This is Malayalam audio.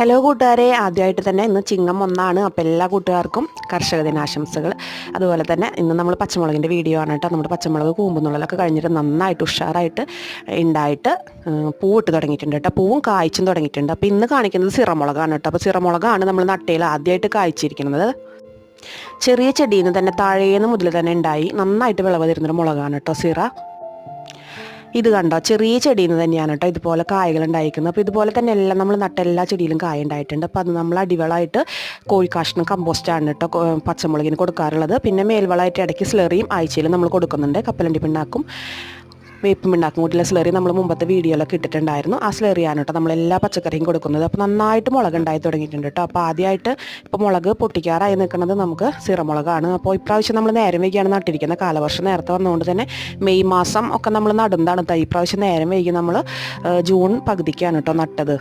ഹലോ കൂട്ടുകാരെ, ആദ്യമായിട്ട് തന്നെ ഇന്ന് ചിങ്ങം 1 അപ്പോൾ എല്ലാ കൂട്ടുകാർക്കും കർഷക ദിനാശംസകൾ. അതുപോലെ തന്നെ ഇന്ന് നമ്മൾ പച്ചമുളകിൻ്റെ വീഡിയോ ആണ് കേട്ടോ. നമ്മുടെ പച്ചമുളക് കൂമ്പുന്നുള്ളതൊക്കെ കഴിഞ്ഞിട്ട് നന്നായിട്ട് ഉഷാറായിട്ട് ഉണ്ടായിട്ട് പൂവിട്ട് തുടങ്ങിയിട്ടുണ്ട് കേട്ടോ. പൂവും കായ്ച്ചും തുടങ്ങിയിട്ടുണ്ട്. അപ്പോൾ ഇന്ന് കാണിക്കുന്നത് സിറമുളകാണ് കേട്ടോ. അപ്പോൾ സിറമുളകാണ് നമ്മൾ നട്ടയിൽ ആദ്യമായിട്ട് കായ്ച്ചിരിക്കുന്നത്. ചെറിയ ചെടിയിൽ നിന്ന് തന്നെ താഴേന്ന് മുതൽ തന്നെ ഉണ്ടായി നന്നായിട്ട് വിളവ് തരുന്നൊരു മുളകാണ് കേട്ടോ സിറ. ഇത് കണ്ടോ, ചെറിയ ചെടിയിൽ നിന്ന് തന്നെയാണ് കേട്ടോ ഇതുപോലെ കായകൾ ഉണ്ടായിരിക്കുന്നത്. അപ്പോൾ ഇതുപോലെ തന്നെ എല്ലാം നമ്മൾ നട്ട എല്ലാ ചെടിയിലും കായ ഉണ്ടായിട്ടുണ്ട്. അപ്പോൾ അത് നമ്മൾ അടിവളമായിട്ട് കോഴിക്കാഷ്ണം കമ്പോസ്റ്റാണ് കേട്ടോ പച്ചമുളകിന് കൊടുക്കാറുള്ളത്. പിന്നെ മേൽവളമായിട്ട് ഇടയ്ക്ക് സ്ലറിയും ആഴ്ചയിൽ നമ്മൾ കൊടുക്കുന്നുണ്ട്. കപ്പലണ്ടി പിണ്ണാക്കും വേപ്പ് പിണ്ണാക്കും കൂട്ടിയുള്ള സ്ലറി നമ്മൾ മുമ്പത്തെ വീഡിയോയിലൊക്കെ ഇട്ടിട്ടുണ്ടായിരുന്നു. ആ സ്ലറിയാണ് കേട്ടോ നമ്മളെല്ലാ പച്ചക്കറിയും കൊടുക്കുന്നത്. അപ്പോൾ നന്നായിട്ട് മുളക് ഉണ്ടായി തുടങ്ങിയിട്ടുണ്ട് കേട്ടോ. അപ്പോൾ ആദ്യമായിട്ട് ഇപ്പോൾ മുളക് പൊട്ടിക്കാറായി നിൽക്കുന്നത് നമുക്ക് സിറമുളകാണ്. അപ്പോൾ ഇപ്രാവശ്യം നമ്മൾ നേരം വൈകിയാണ് നട്ടിരിക്കുന്നത്. കാലവർഷം നേരത്തെ വന്നുകൊണ്ട് തന്നെ മെയ് മാസം ഒക്കെ നമ്മൾ നടുന്നതാണ്. ഈ പ്രാവശ്യം നേരം വൈകി നമ്മൾ ജൂൺ പകുതിക്കാണ് കേട്ടോ നട്ടത്.